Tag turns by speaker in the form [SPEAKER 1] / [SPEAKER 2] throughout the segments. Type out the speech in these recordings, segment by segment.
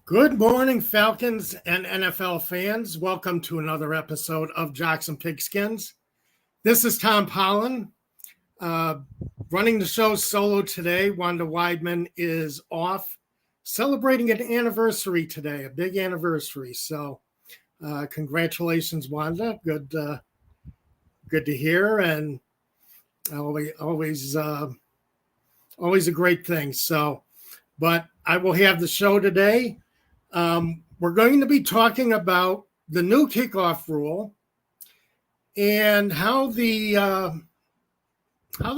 [SPEAKER 1] Good morning, Falcons and NFL fans. Welcome to another episode of Jocks and Pigskins. This is Tom Pollen, running the show solo today. Wanda Weidman is off, celebrating an anniversary today, a big anniversary. So, congratulations, Wanda. Good to hear, and always a great thing. So, but I will have the show today. We're going to be talking about the new kickoff rule and how the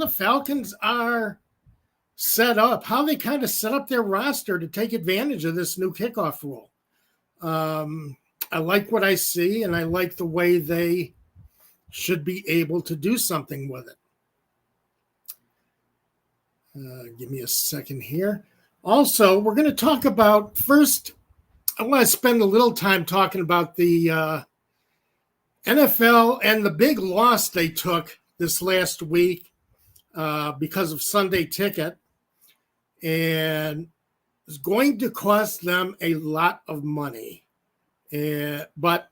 [SPEAKER 1] Falcons are set up, how they kind of set up their roster to take advantage of this new kickoff rule. I like what I see, and I like the way they should be able to do something with it. Give me a second here. Also, we're going to talk about first. I want to spend a little time talking about the NFL and the big loss they took this last week because of Sunday Ticket. And it's going to cost them a lot of money. But,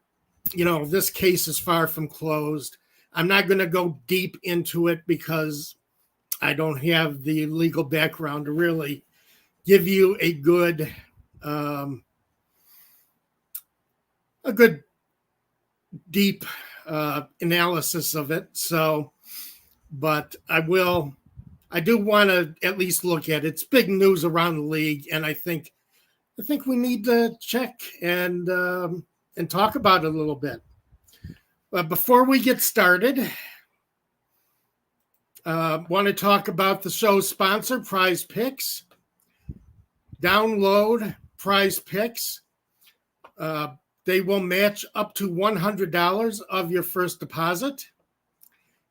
[SPEAKER 1] this case is far from closed. I'm not going to go deep into it because I don't have the legal background to really give you a good deep analysis of it. So, but I do want to at least look at it. It's big news around the league, and I think we need to check and talk about it a little bit. But before we get started, want to talk about the show's sponsor, Prize Picks. Download Prize Picks. They will match up to $100 of your first deposit.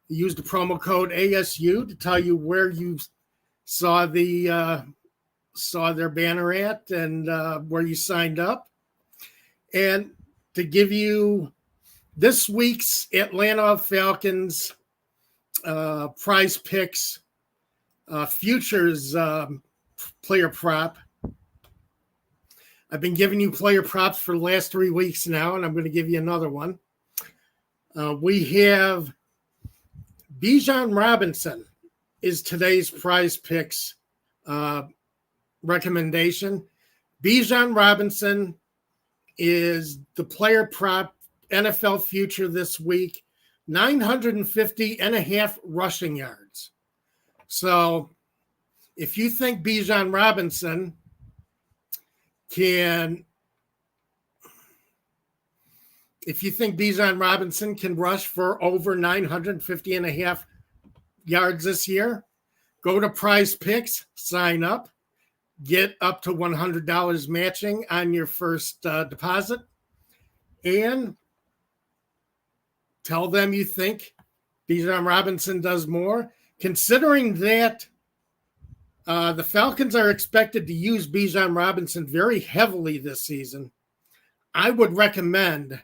[SPEAKER 1] Use the promo code ASU to tell you where you saw their banner at and where you signed up. And to give you this week's Atlanta Falcons Prize Picks futures player prop. I've been giving you player props for the last 3 weeks now, and I'm going to give you another one. We have Bijan Robinson is today's Prize Picks recommendation. Bijan Robinson is the player prop NFL future this week, 950.5 rushing yards. So if you think Bijan Robinson can rush for over 950.5 yards this year, go to Prize Picks, sign up, get up to $100 matching on your first deposit, and tell them you think Bijan Robinson does more. Considering that the Falcons are expected to use Bijan Robinson very heavily this season, I would recommend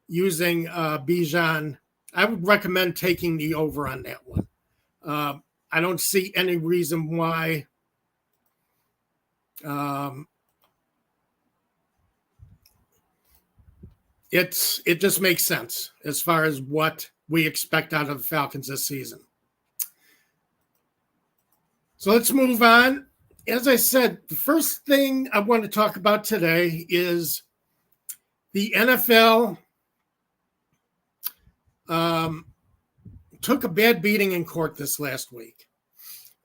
[SPEAKER 1] using Bijan. I would recommend taking the over on that one. I don't see any reason why it just makes sense as far as what we expect out of the Falcons this season. So let's move on. As I said, the first thing I want to talk about today is the NFL took a bad beating in court this last week.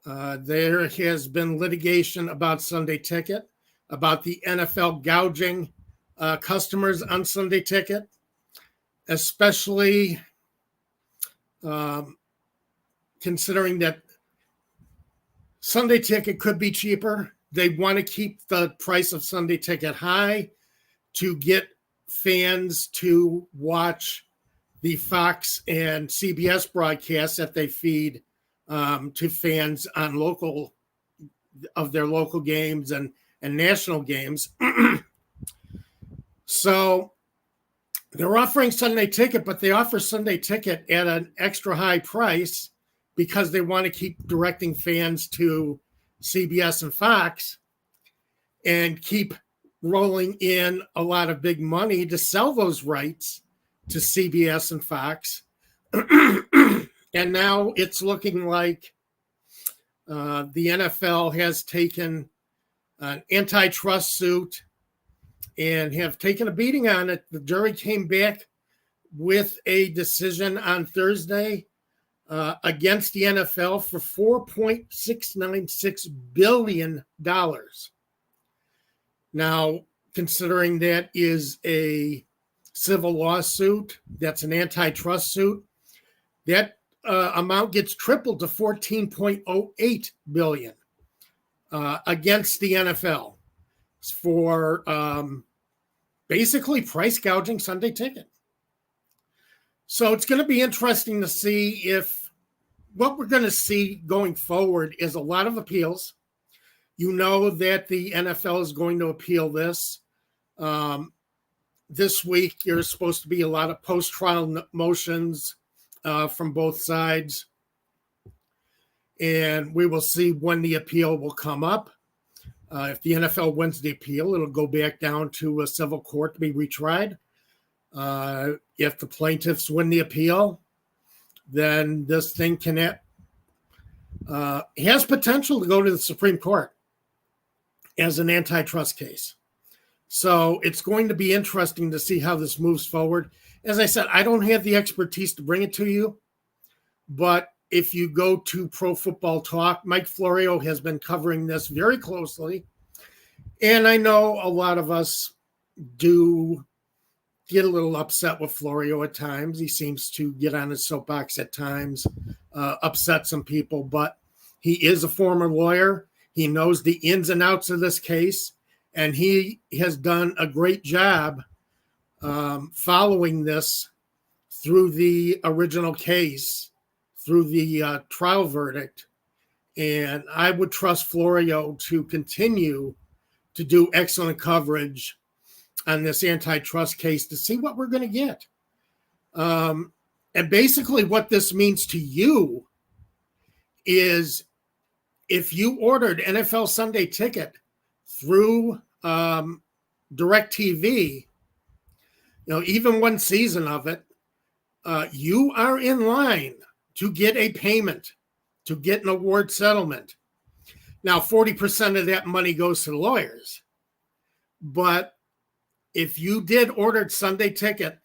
[SPEAKER 1] There has been litigation about Sunday Ticket, about the NFL gouging customers on Sunday Ticket, especially considering that Sunday Ticket could be cheaper. They want to keep the price of Sunday Ticket high to get fans to watch the Fox and CBS broadcasts that they feed to fans on their local games and national games. So they're offering Sunday Ticket, but they offer Sunday Ticket at an extra high price because they want to keep directing fans to CBS and Fox and keep rolling in a lot of big money to sell those rights to CBS and Fox. And now it's looking like the NFL has taken an antitrust suit and have taken a beating on it. The jury came back with a decision on Thursday against the NFL for $4.696 billion. Now, considering that is a civil lawsuit, that's an antitrust suit, that amount gets tripled to $14.08 billion against the NFL for basically price gouging Sunday Ticket. So it's going to be interesting to see if what we're going to see going forward is a lot of appeals. You know that the NFL is going to appeal this. This week, there's supposed to be a lot of post-trial motions from both sides. And we will see when the appeal will come up. If the NFL wins the appeal, it'll go back down to a civil court to be retried. If the plaintiffs win the appeal, then this thing has potential to go to the Supreme Court as an antitrust case. So it's going to be interesting to see how this moves forward. As I said, I don't have the expertise to bring it to you, but if you go to Pro Football Talk, Mike Florio has been covering this very closely. And I know a lot of us do get a little upset with Florio at times. He seems to get on his soapbox at times, upset some people, but he is a former lawyer. He knows the ins and outs of this case, and he has done a great job following this through the original case, through the trial verdict. And I would trust Florio to continue to do excellent coverage on this antitrust case to see what we're going to get. And basically what this means to you is if you ordered NFL Sunday Ticket through DirecTV, even one season of it, you are in line to get a payment, to get an award settlement. Now, 40% of that money goes to the lawyers. But if you did order Sunday Ticket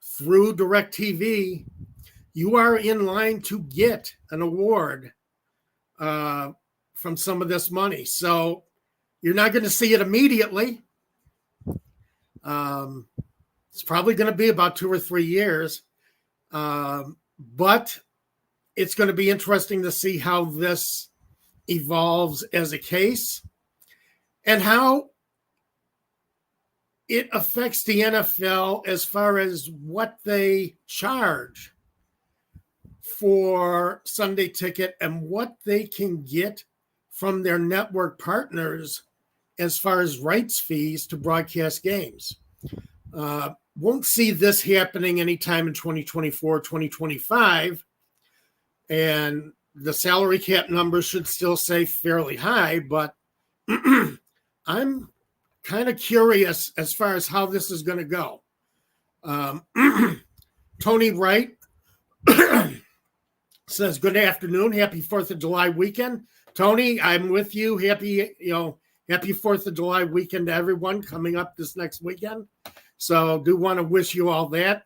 [SPEAKER 1] through DirecTV, you are in line to get an award from some of this money. So you're not going to see it immediately. It's probably going to be about 2 or 3 years. But it's going to be interesting to see how this evolves as a case and how it affects the NFL as far as what they charge for Sunday Ticket and what they can get from their network partners as far as rights fees to broadcast games. Won't see this happening anytime in 2024, 2025. And the salary cap numbers should still stay fairly high, but I'm kind of curious as far as how this is going to go. Tony Wright says, good afternoon. Happy 4th of July weekend. Tony, I'm with you. Happy 4th of July weekend to everyone coming up this next weekend. So do want to wish you all that.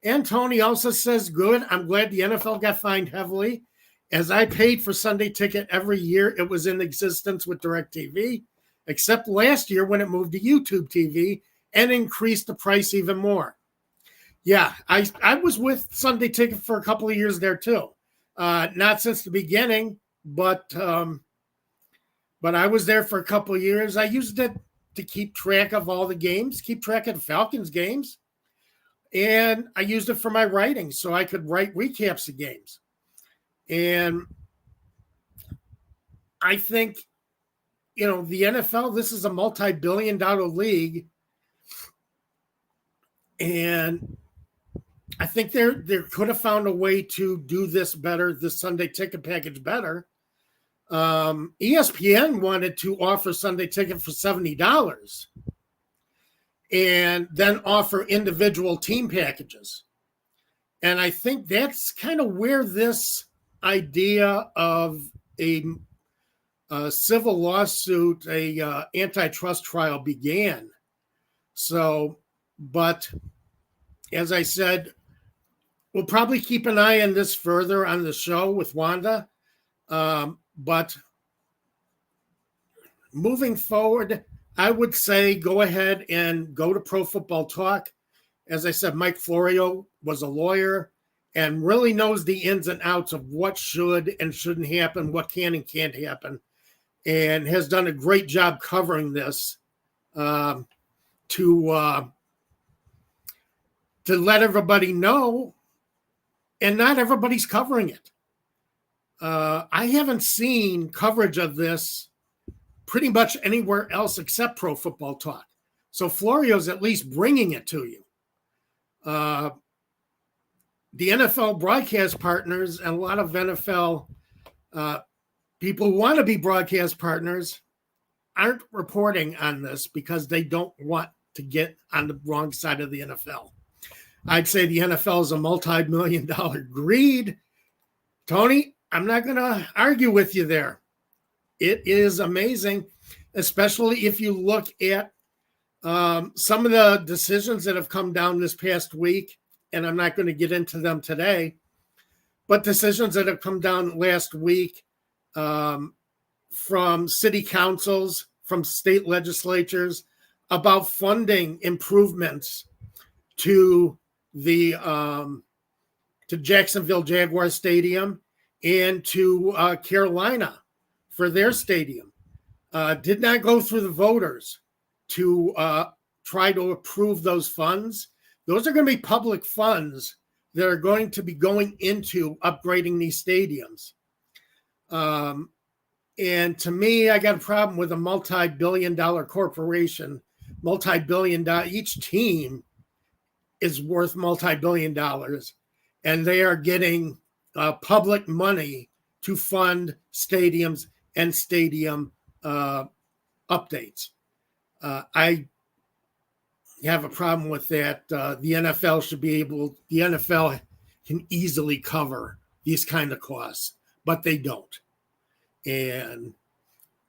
[SPEAKER 1] And Tony also says, good. I'm glad the NFL got fined heavily. As I paid for Sunday Ticket every year it was in existence with DirecTV, except last year when it moved to YouTube TV and increased the price even more. Yeah, I was with Sunday Ticket for a couple of years there too. Not since the beginning, but I was there for a couple of years. I used it to keep track of all the games, keep track of the Falcons games. And I used it for my writing so I could write recaps of games. And I think, the NFL, this is a multi-billion-dollar league. And I think they could have found a way to do this better, the Sunday Ticket package better. ESPN wanted to offer Sunday Ticket for $70. and then offer individual team packages. And I think that's kind of where this idea of a civil lawsuit, a antitrust trial began. So, but as I said, we'll probably keep an eye on this further on the show with Wanda. But moving forward, I would say go ahead and go to Pro Football Talk. As I said, Mike Florio was a lawyer and really knows the ins and outs of what should and shouldn't happen, what can and can't happen, and has done a great job covering this to let everybody know, and not everybody's covering it. I haven't seen coverage of this pretty much anywhere else except Pro Football Talk. So Florio's at least bringing it to you. The NFL broadcast partners and a lot of NFL people who want to be broadcast partners aren't reporting on this because they don't want to get on the wrong side of the NFL. I'd say the NFL is a multi-million-dollar greed. Tony, I'm not going to argue with you there. It is amazing, especially if you look at some of the decisions that have come down this past week, and I'm not going to get into them today, but decisions that have come down last week from city councils, from state legislatures about funding improvements to the to Jacksonville Jaguar Stadium and to Carolina for their stadium. Did not go through the voters to try to approve those funds. Those are going to be public funds that are going to be going into upgrading these stadiums. And to me, I got a problem with a multi-billion-dollar corporation, multi-billion-dollar, each team is worth multi-billion dollars, and they are getting public money to fund stadiums and stadium updates. I have a problem with that. The NFL can easily cover these kind of costs, but they don't. And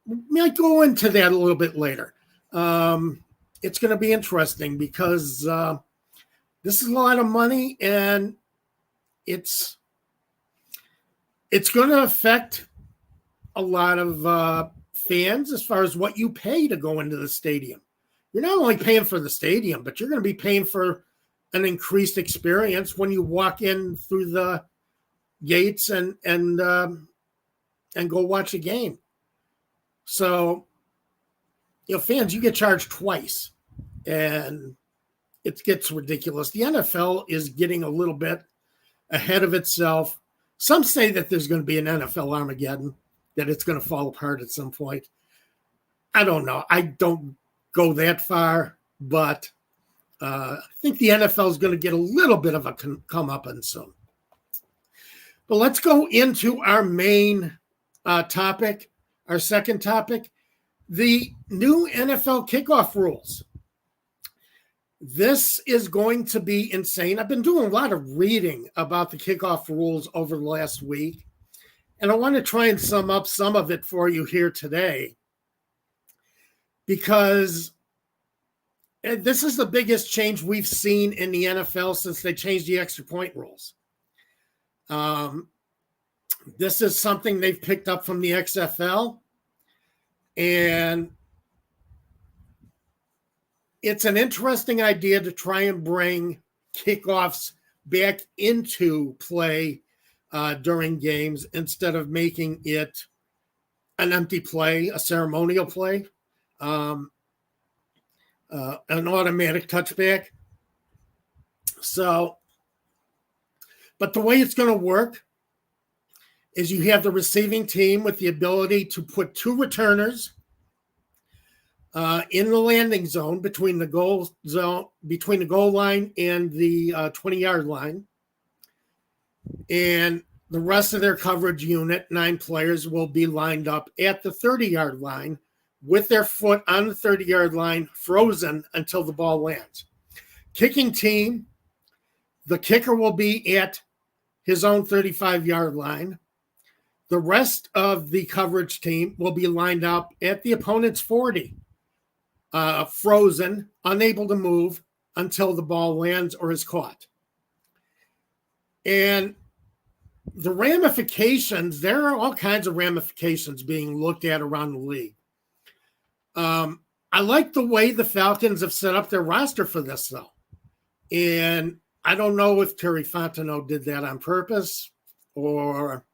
[SPEAKER 1] we might go into that a little bit later. It's going to be interesting because this is a lot of money, and it's going to affect a lot of fans as far as what you pay to go into the stadium. You're not only paying for the stadium, but you're going to be paying for an increased experience when you walk in through the gates and go watch a game. So, fans, you get charged twice, and it gets ridiculous. The NFL is getting a little bit ahead of itself. Some say that there's going to be an NFL Armageddon, that it's going to fall apart at some point. I don't know. I don't go that far, but I think the NFL is going to get a little bit of a comeuppance soon. But let's go into our main topic, our second topic, the new NFL kickoff rules. This is going to be insane. I've been doing a lot of reading about the kickoff rules over the last week, and I want to try and sum up some of it for you here today, because this is the biggest change we've seen in the NFL since they changed the extra point rules. This is something they've picked up from the XFL, and it's an interesting idea to try and bring kickoffs back into play during games instead of making it an empty play, a ceremonial play, an automatic touchback. So, but the way it's going to work is you have the receiving team with the ability to put two returners in the landing zone between the goal line and the 20-yard line. And the rest of their coverage unit, 9 players, will be lined up at the 30-yard line with their foot on the 30-yard line, frozen until the ball lands. Kicking team, the kicker will be at his own 35-yard line. The rest of the coverage team will be lined up at the opponent's 40, frozen, unable to move until the ball lands or is caught. And the ramifications, there are all kinds of ramifications being looked at around the league. I like the way the Falcons have set up their roster for this, though. And I don't know if Terry Fontenot did that on purpose or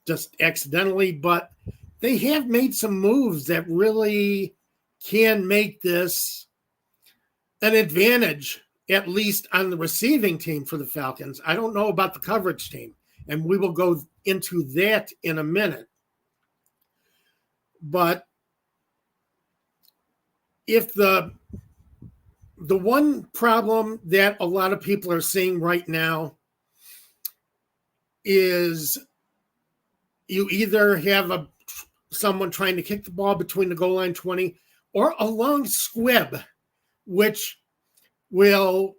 [SPEAKER 1] just accidentally, but they have made some moves that really can make this an advantage, at least on the receiving team for the Falcons. I don't know about the coverage team, and we will go into that in a minute. But if the one problem that a lot of people are seeing right now is you either have someone trying to kick the ball between the goal line 20 or a long squib, which will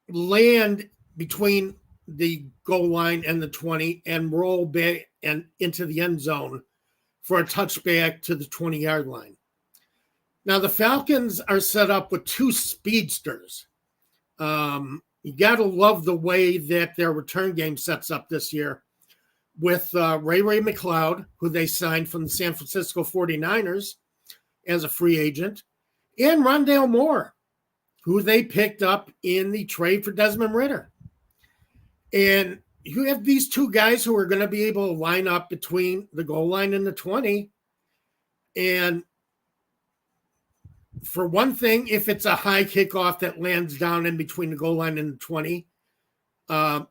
[SPEAKER 1] land between the goal line and the 20 and roll back and into the end zone for a touchback to the 20-yard line. Now, the Falcons are set up with two speedsters. You got to love the way that their return game sets up this year with Ray McCloud, who they signed from the San Francisco 49ers as a free agent, and Rondale Moore, who they picked up in the trade for Desmond Ridder. And you have these two guys who are going to be able to line up between the goal line and the 20. And for one thing, if it's a high kickoff that lands down in between the goal line and the 20,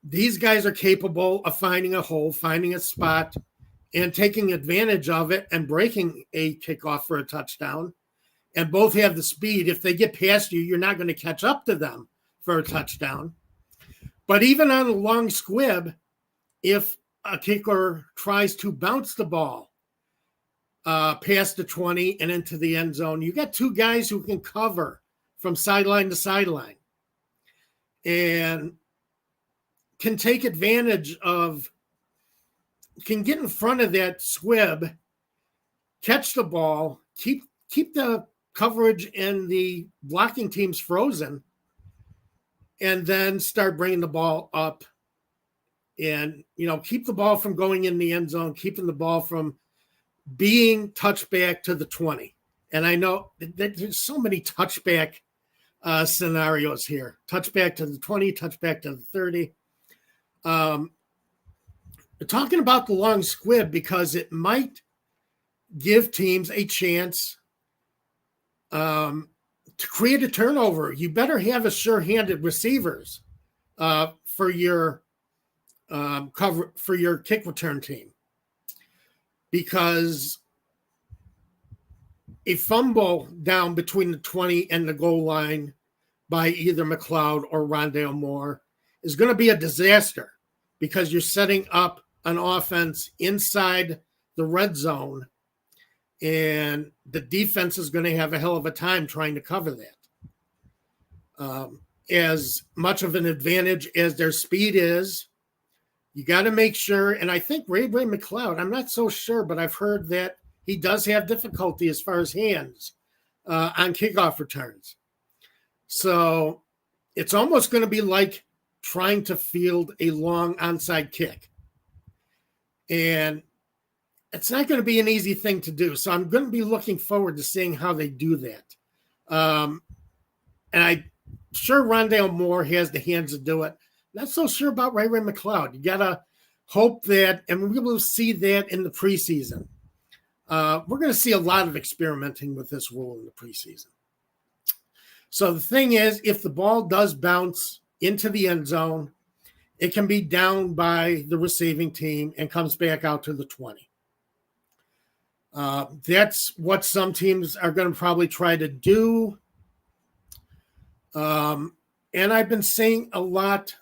[SPEAKER 1] these guys are capable of finding a hole, finding a spot, and taking advantage of it and breaking a kickoff for a touchdown. And both have the speed. If they get past you, you're not going to catch up to them for a touchdown. But even on a long squib, if a kicker tries to bounce the ball past the 20 and into the end zone, you got two guys who can cover from sideline to sideline and can take advantage of, can get in front of that squib, catch the ball, keep the coverage and the blocking teams frozen, and then start bringing the ball up and, keep the ball from going in the end zone, keeping the ball from being touchback to the 20. And I know that there's so many touchback scenarios here. Touchback to the 20, touchback to the 30. Talking about the long squib because it might give teams a chance to create a turnover. You better have a sure-handed receivers for your cover for your kick return team, because a fumble down between the 20 and the goal line by either McCloud or Rondale Moore is going to be a disaster, because you're setting up an offense inside the red zone, and the defense is going to have a hell of a time trying to cover that. As much of an advantage as their speed is, you got to make sure, and I think Ray McCloud, I'm not so sure, but I've heard that he does have difficulty as far as hands on kickoff returns. So it's almost going to be like trying to field a long onside kick. And it's not going to be an easy thing to do. So I'm going to be looking forward to seeing how they do that. And I'm sure Rondale Moore has the hands to do it. Not so sure about Ray McCloud. You got to hope that, and we will see that in the preseason. We're going to see a lot of experimenting with this rule in the preseason. So the thing is, if the ball does bounce into the end zone, it can be down by the receiving team and comes back out to the 20. That's what some teams are going to probably try to do. And I've been seeing a lot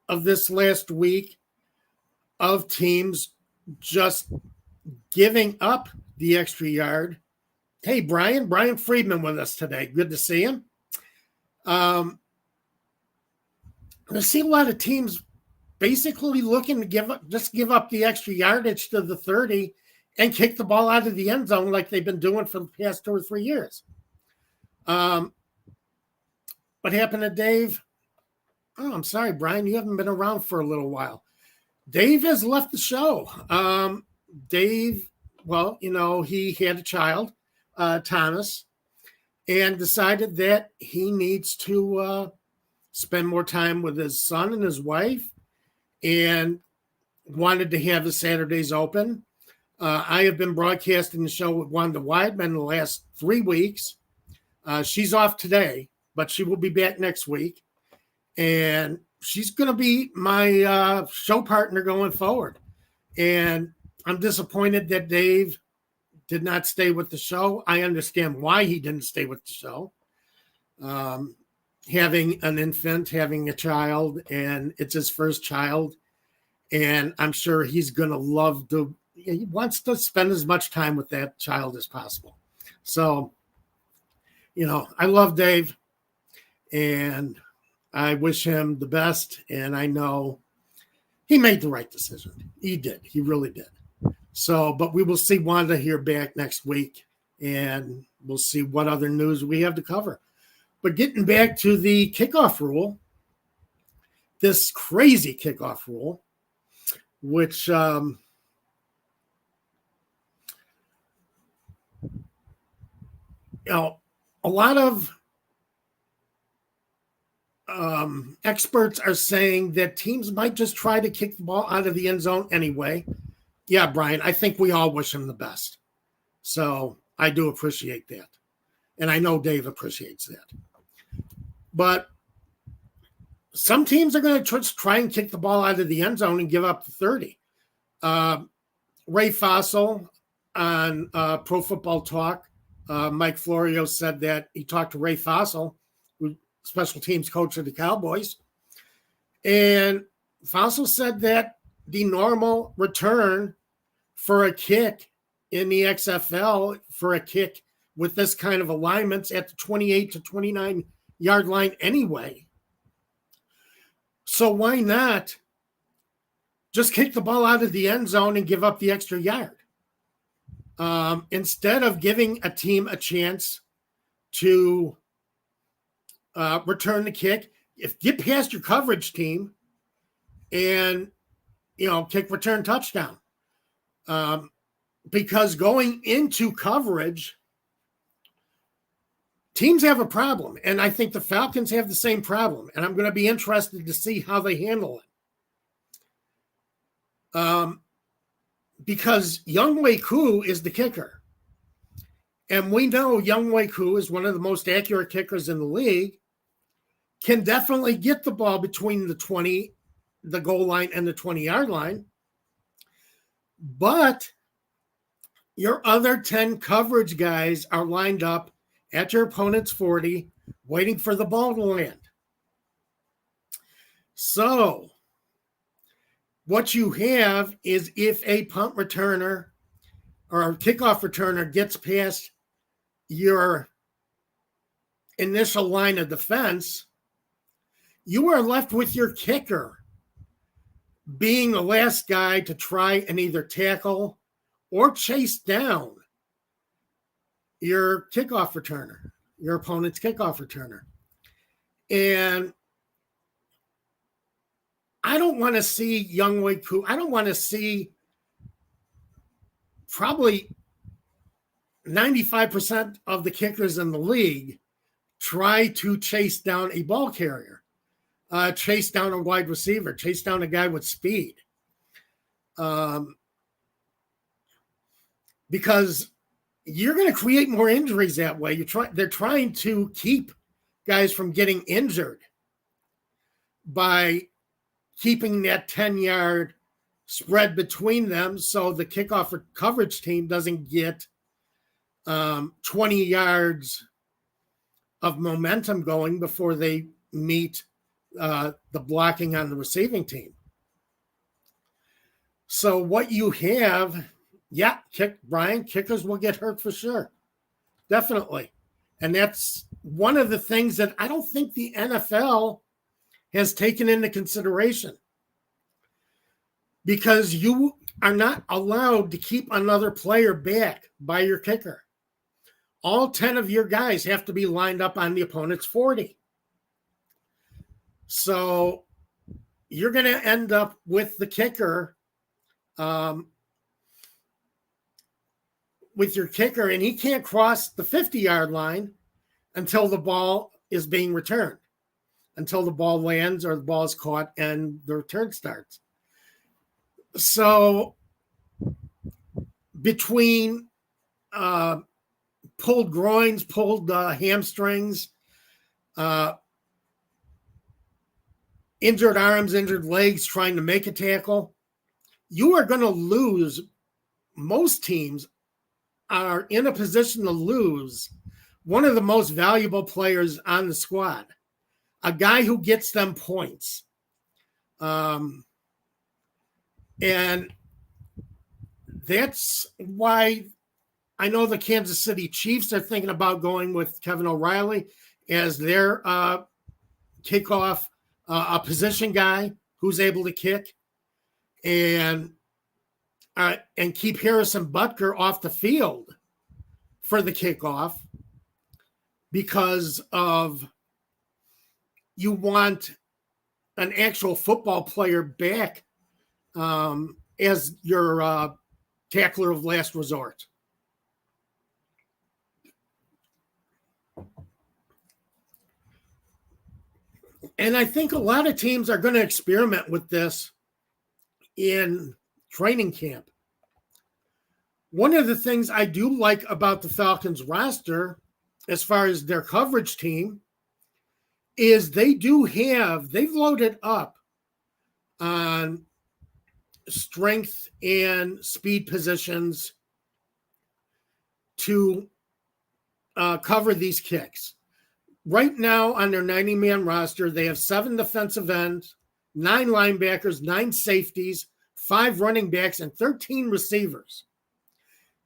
[SPEAKER 1] of this last week of teams just giving up the extra yard Hey, Brian Friedman with us today. Good to see him. I see a lot of teams basically looking to give up the extra yardage to the 30 and kick the ball out of the end zone like they've been doing for the past 2 or 3 years. What happened to Dave? Oh, I'm sorry, Brian. You haven't been around for a little while. Dave has left the show. Dave, well, he had a child, Thomas, and decided that he needs to spend more time with his son and his wife, and wanted to have his Saturdays open. I have been broadcasting the show with Wanda Weidman the last 3 weeks. She's off today, but she will be back next week. And she's going to be my show partner going forward. And I'm disappointed that Dave did not stay with the show. I understand why he didn't stay with the show. Having an infant, having a child, and it's his first child. And I'm sure he's going to love he wants to spend as much time with that child as possible. So, I love Dave, and I wish him the best, and I know he made the right decision. He did. He really did. So, but we will see Wanda here back next week, and we'll see what other news we have to cover. But getting back to the kickoff rule, this crazy kickoff rule, which a lot of experts are saying that teams might just try to kick the ball out of the end zone anyway. Yeah, Brian, I think we all wish him the best. So I do appreciate that. And I know Dave appreciates that. But some teams are going to try and kick the ball out of the end zone and give up the 30. Ray Fossil on Pro Football Talk, Mike Florio said that he talked to Ray Fossil, who special teams coach of the Cowboys. And Fossil said that the normal return for a kick in the XFL for a kick with this kind of alignments at the 28 to 29 yard line anyway. So why not just kick the ball out of the end zone and give up the extra yard? Instead of giving a team a chance to return the kick, get past your coverage team and, kick return touchdown. Because going into coverage, teams have a problem. And I think the Falcons have the same problem. And I'm going to be interested to see how they handle it. Because Younghoe Koo is the kicker. And we know Younghoe Koo is one of the most accurate kickers in the league, can definitely get the ball between the goal line and the 20-yard line. But your other 10 coverage guys are lined up at your opponent's 40, waiting for the ball to land. So what you have is if a punt returner or a kickoff returner gets past your initial line of defense, you are left with your kicker being the last guy to try and either tackle or chase down your kickoff returner, your opponent's kickoff returner. And I don't want to see Younghoe Koo. I don't want to see probably 95% of the kickers in the league try to chase down a ball carrier, chase down a wide receiver, chase down a guy with speed. Because you're going to create more injuries that way. They're trying to keep guys from getting injured by keeping that 10-yard spread between them so the kickoff coverage team doesn't get 20 yards of momentum going before they meet the blocking on the receiving team. So what you have, Brian, kickers will get hurt for sure. definitely. And that's one of the things that I don't think the NFL has taken into consideration, because you are not allowed to keep another player back by your kicker. All 10 of your guys have to be lined up on the opponent's 40. So you're going to end up with the kicker, with your kicker, and he can't cross the 50-yard line until the ball is being returned, until the ball lands or the ball is caught and the return starts. So between pulled groins, pulled hamstrings, injured arms, injured legs trying to make a tackle, you are going to lose. Most teams are in a position to lose one of the most valuable players on the squad, a guy who gets them points. And that's why I know the Kansas City Chiefs are thinking about going with Kevin O'Reilly as their kickoff, a position guy who's able to kick, and keep Harrison Butker off the field for the kickoff, because of you want an actual football player back as your tackler of last resort. And I think a lot of teams are going to experiment with this in training camp. One of the things I do like about the Falcons roster, as far as their coverage team, is they've loaded up on strength and speed positions to cover these kicks. Right now on their 90-man roster, they have 7 defensive ends, 9 linebackers, 9 safeties, 5 running backs, and 13 receivers.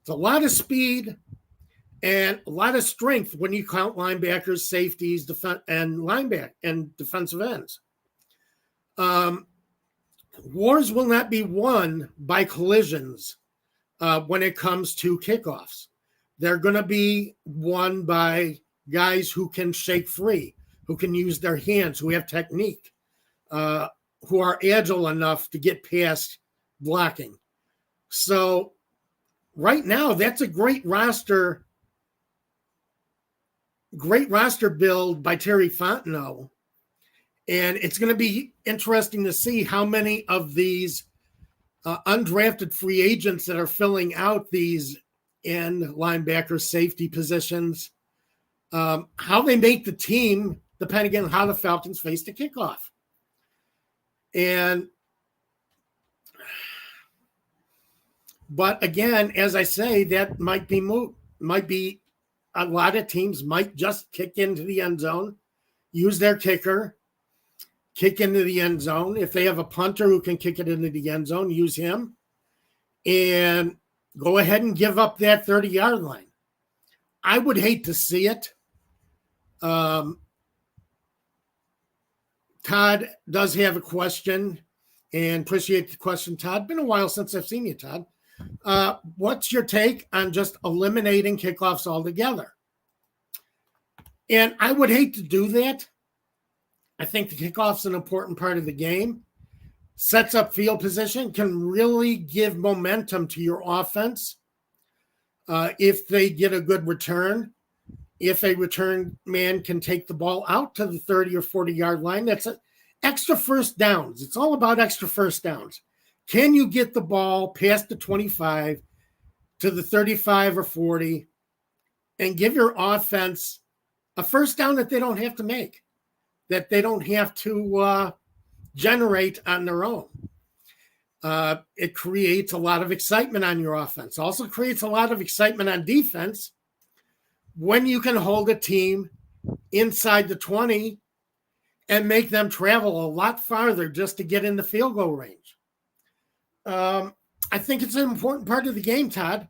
[SPEAKER 1] It's a lot of speed and a lot of strength when you count linebackers, safeties, and defensive ends. Wars will not be won by collisions when it comes to kickoffs. They're going to be won by guys who can shake free, who can use their hands, who have technique, who are agile enough to get past blocking. So right now, that's a great roster build by Terry Fontenot. And it's going to be interesting to see how many of these undrafted free agents that are filling out these end linebacker safety positions, how they make the team, depending on how the Falcons face the kickoff. But again, as I say, that might be moot. Might be a lot of teams might just kick into the end zone, use their kicker, kick into the end zone. If they have a punter who can kick it into the end zone, use him, and go ahead and give up that 30-yard line. I would hate to see it. Todd does have a question, and appreciate the question, Todd. Been a while since I've seen you, Todd. What's your take on just eliminating kickoffs altogether? And I would hate to do that. I think the kickoff's an important part of the game. Sets up field position, can really give momentum to your offense if they get a good return. If a return man can take the ball out to the 30 or 40-yard line, that's extra first downs. It's all about extra first downs. Can you get the ball past the 25 to the 35 or 40 and give your offense a first down that they don't have to make, that they don't have to generate on their own? It creates a lot of excitement on your offense. Also creates a lot of excitement on defense when you can hold a team inside the 20 and make them travel a lot farther just to get in the field goal range. I think it's an important part of the game, Todd.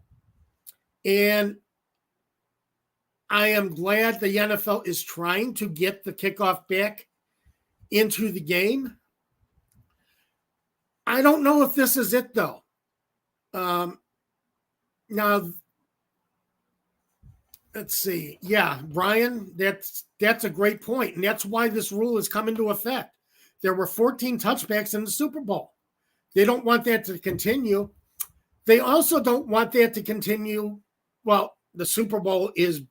[SPEAKER 1] And I am glad the NFL is trying to get the kickoff back into the game. I don't know if this is it, though. Now, let's see. Yeah, Brian, that's a great point, and that's why this rule has come into effect. There were 14 touchbacks in the Super Bowl. They don't want that to continue. They also don't want that to continue. Well, the Super Bowl is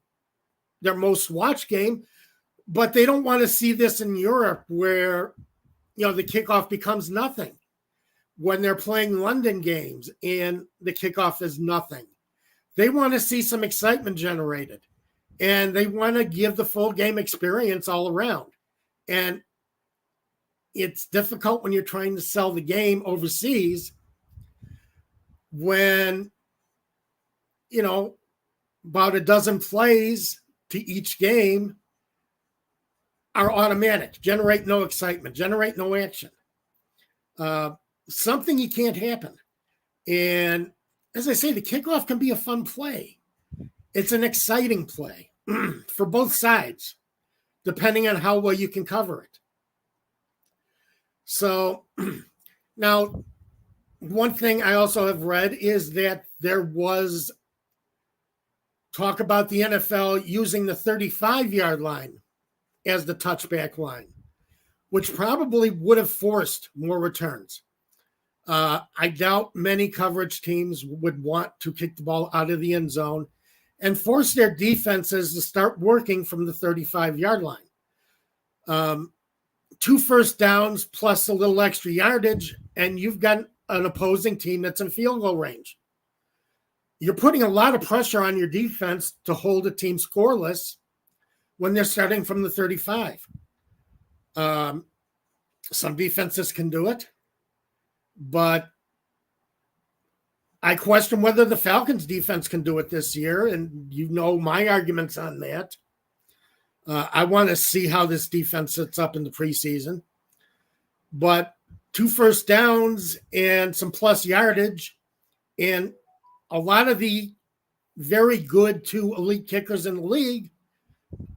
[SPEAKER 1] their most watched game, but they don't want to see this in Europe where, the kickoff becomes nothing when they're playing London games and the kickoff is nothing. They want to see some excitement generated, and they want to give the full game experience all around. And it's difficult when you're trying to sell the game overseas when, about a dozen plays to each game are automatic, generate no excitement, generate no action. Something you can't happen. And as I say, the kickoff can be a fun play. It's an exciting play for both sides, depending on how well you can cover it. So now, one thing I also have read is that there was talk about the NFL using the 35-yard line as the touchback line, which probably would have forced more returns. I doubt many coverage teams would want to kick the ball out of the end zone and force their defenses to start working from the 35-yard line. 2 first downs plus a little extra yardage, and you've got an opposing team that's in field goal range. You're putting a lot of pressure on your defense to hold a team scoreless when they're starting from the 35. Some defenses can do it, but I question whether the Falcons defense can do it this year, and my arguments on that. I want to see how this defense sits up in the preseason. But 2 first downs and some plus yardage, and a lot of the very good 2 elite kickers in the league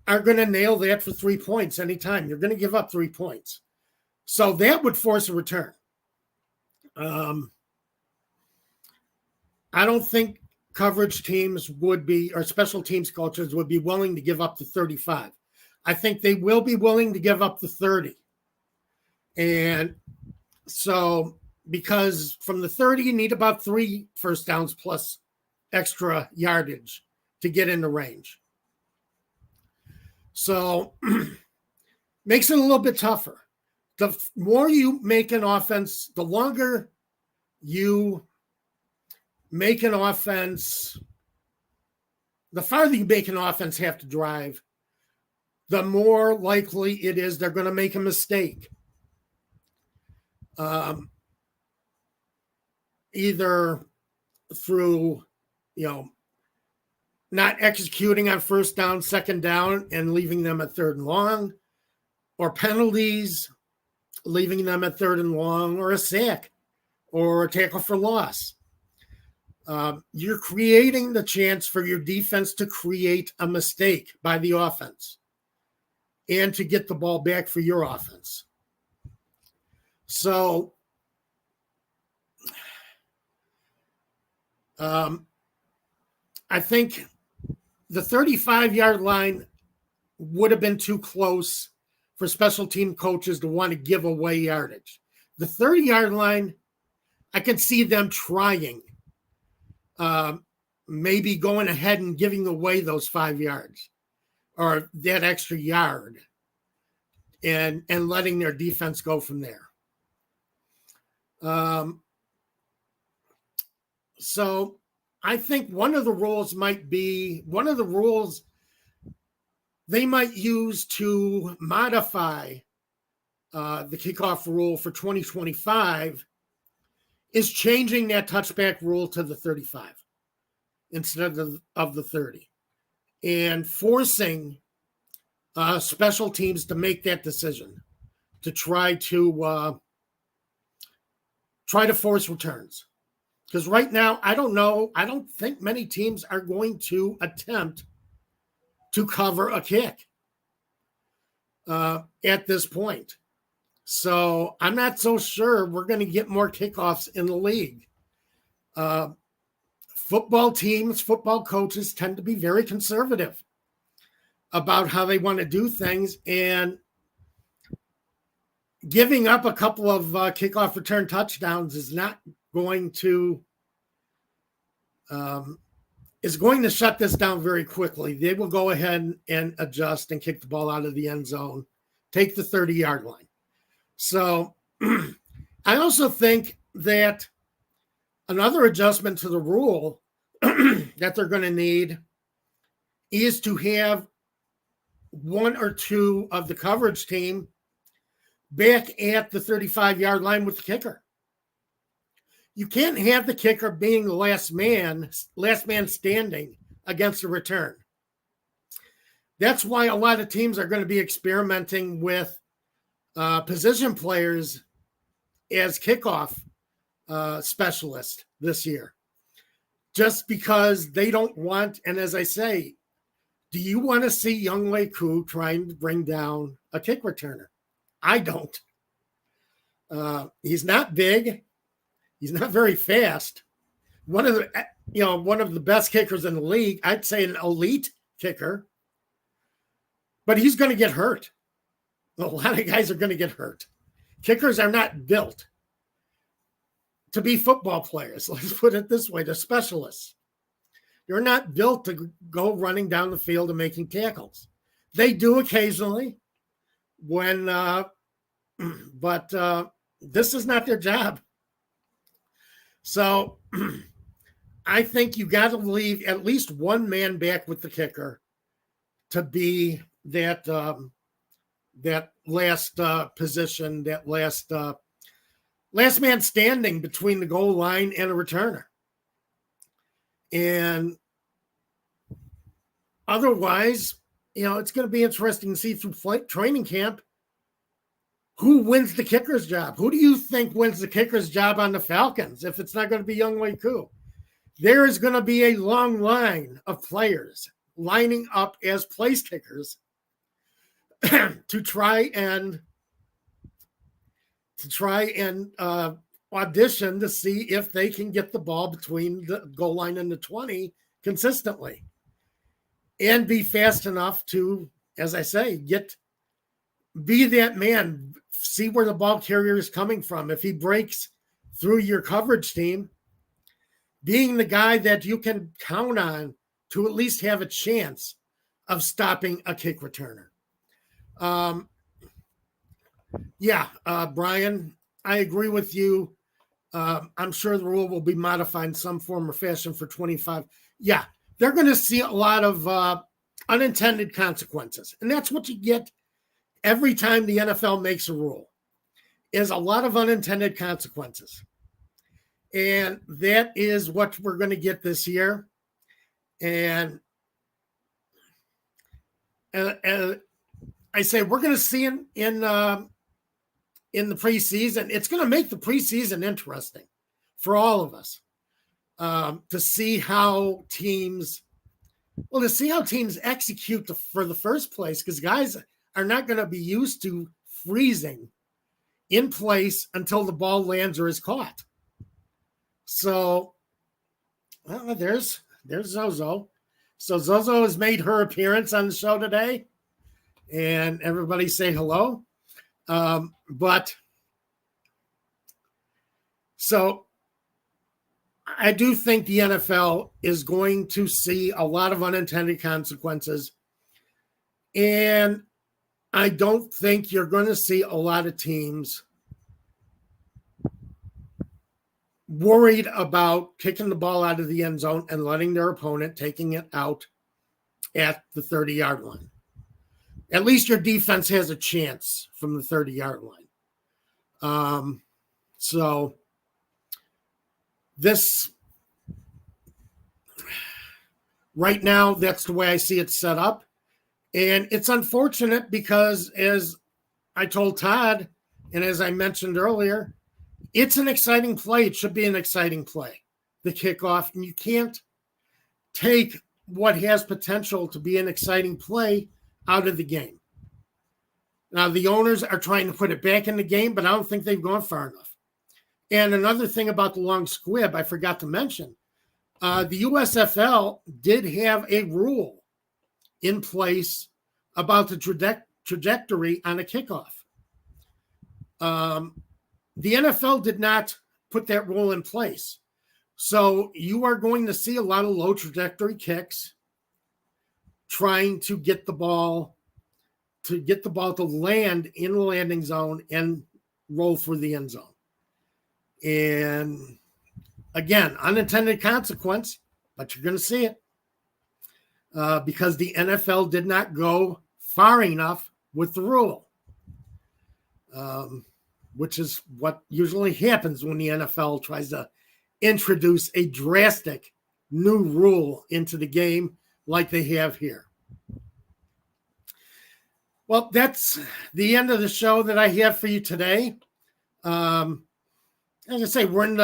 [SPEAKER 1] are going to nail that for 3 points anytime. You're going to give up 3 points. So that would force a return. I don't think coverage teams would be, or special teams coaches would be willing to give up the 35. I think they will be willing to give up the 30. And so, because from the 30, you need about 3 first downs plus extra yardage to get in the range. So, makes it a little bit tougher. The more you make an offense, the longer you make an offense, the farther you make an offense have to drive, the more likely it is they're going to make a mistake. Either through, not executing on first down, second down, and leaving them at 3rd and long, or penalties, leaving them at 3rd and long, or a sack, or a tackle for loss. You're creating the chance for your defense to create a mistake by the offense and to get the ball back for your offense. So, I think the 35-yard line would have been too close for special team coaches to want to give away yardage. The 30-yard line, I can see them trying, maybe going ahead and giving away those 5 yards or that extra yard and letting their defense go from there. So I think one of the rules they might use to modify the kickoff rule for 2025 is changing that touchback rule to the 35 instead of the 30, and forcing special teams to make that decision to try to force returns. Because right now, I don't think many teams are going to attempt to cover a kick at this point. So I'm not so sure we're going to get more kickoffs in the league. Football teams, football coaches tend to be very conservative about how they want to do things, and giving up a couple of kickoff return touchdowns is not going to shut this down very quickly. They will go ahead and adjust and kick the ball out of the end zone, take the 30-yard line. So I also think that another adjustment to the rule that they're going to need is to have one or two of the coverage team back at the 35-yard line with the kicker. You can't have the kicker being the last man standing against a return. That's why a lot of teams are going to be experimenting with position players as kickoff specialists this year, just because they don't want, and as I say, do you want to see Young Wei Koo trying to bring down a kick returner? I don't. He's not big. He's not very fast. One of the best kickers in the league. I'd say an elite kicker. But he's going to get hurt. A lot of guys are going to get hurt. Kickers are not built to be football players. Let's put it this way. They're specialists. They're not built to go running down the field and making tackles. They do occasionally but this is not their job. So I think you got to leave at least one man back with the kicker to be that last position, that last man standing between the goal line and a returner. And otherwise, it's going to be interesting to see through training camp who wins the kicker's job. Who do you think wins the kicker's job on the Falcons if it's not going to be Young Wei Koo? There is going to be a long line of players lining up as place kickers to try and audition to see if they can get the ball between the goal line and the 20 consistently and be fast enough to, as I say, be that man, see where the ball carrier is coming from. If he breaks through your coverage team, being the guy that you can count on to at least have a chance of stopping a kick returner. Brian, I agree with you. I'm sure the rule will be modified in some form or fashion for 25. Yeah, they're going to see a lot of unintended consequences. And that's what you get every time the NFL makes a rule, is a lot of unintended consequences. And that is what we're going to get this year. And I say we're going to see in the preseason. It's going to make the preseason interesting for all of us to see how teams execute for the first place, because guys are not going to be used to freezing in place until the ball lands or is caught. So, there's Zozo. So Zozo has made her appearance on the show today, and everybody say hello. So I do think the NFL is going to see a lot of unintended consequences, and I don't think you're going to see a lot of teams worried about kicking the ball out of the end zone and letting their opponent taking it out at the 30-yard line. At least your defense has a chance from the 30-yard line. So this right now, that's the way I see it set up. And it's unfortunate because, as I told Todd, and as I mentioned earlier, it's an exciting play. It should be an exciting play, the kickoff. And you can't take what has potential to be an exciting play out of the game. Now, the owners are trying to put it back in the game, but I don't think they've gone far enough. And another thing about the long squib I forgot to mention, the USFL did have a rule in place about the trajectory on a kickoff. The NFL did not put that rule in place. So you are going to see a lot of low trajectory kicks trying to get the ball to land in the landing zone and roll for the end zone. And again, unintended consequence, but you're going to see it because the NFL did not go far enough with the rule, which is what usually happens when the NFL tries to introduce a drastic new rule into the game like they have here. Well, that's the end of the show that I have for you today. As I say, we're in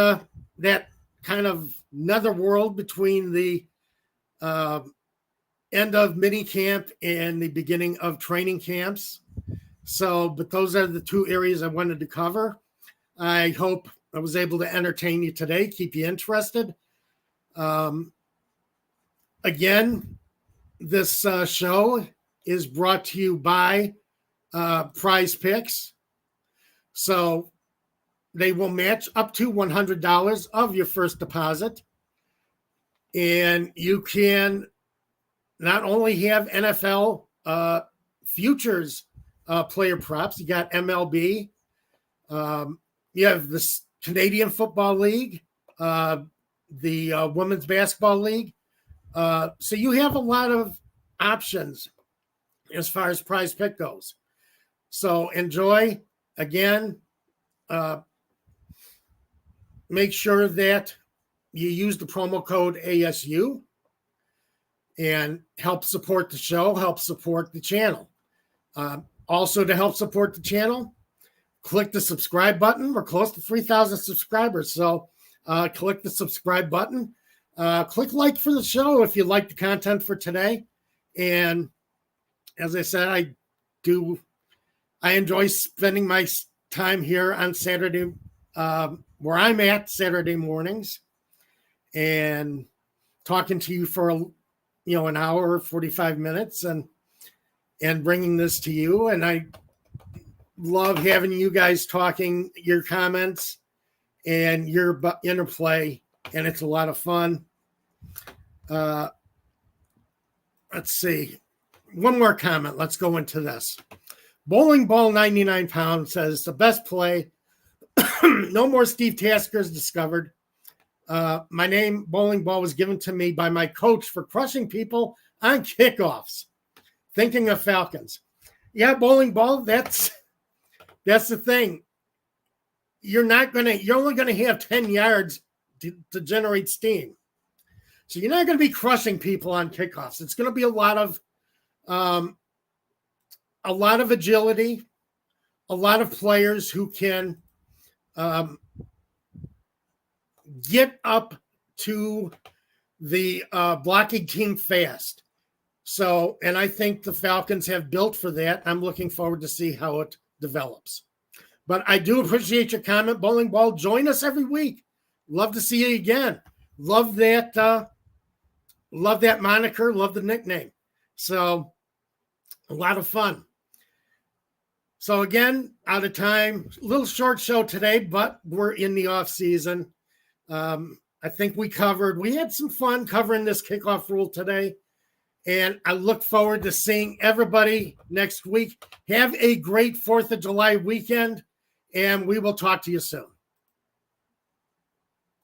[SPEAKER 1] that kind of netherworld between the end of mini camp and the beginning of training camps. So, but those are the two areas I wanted to cover. I hope I was able to entertain you today, keep you interested. Again, this show is brought to you by Prize Picks. So they will match up to $100 of your first deposit. And you can not only have NFL futures player props, you got MLB, you have the Canadian Football League, the Women's Basketball League. So you have a lot of options as far as Prize Pick goes. So enjoy. Again, make sure that you use the promo code ASU and help support the show, help support the channel. Also, to help support the channel, click the subscribe button. We're close to 3,000 subscribers, so click the subscribe button. Click like for the show if you like the content for today. And as I said, I enjoy spending my time here on Saturday, where I'm at Saturday mornings, and talking to you for an hour, 45 minutes, and bringing this to you. And I love having you guys talking, your comments and your interplay, and it's a lot of fun. Let's see. One more comment. Let's go into this. Bowling Ball 99 pounds says the best play. No more Steve Taskers discovered. My name, Bowling Ball, was given to me by my coach for crushing people on kickoffs. Thinking of Falcons. Yeah, Bowling Ball, that's the thing. You're only gonna have 10 yards to generate steam. So you're not going to be crushing people on kickoffs. It's going to be a lot of agility, a lot of players who can get up to the blocking team fast. So, and I think the Falcons have built for that. I'm looking forward to see how it develops. But I do appreciate your comment, Bowling Ball. Join us every week. Love to see you again. Love that moniker. Love the nickname. So a lot of fun. So again, out of time, a little short show today, but we're in the off season. I think we had some fun covering this kickoff rule today. And I look forward to seeing everybody next week. Have a great 4th of July weekend, and we will talk to you soon.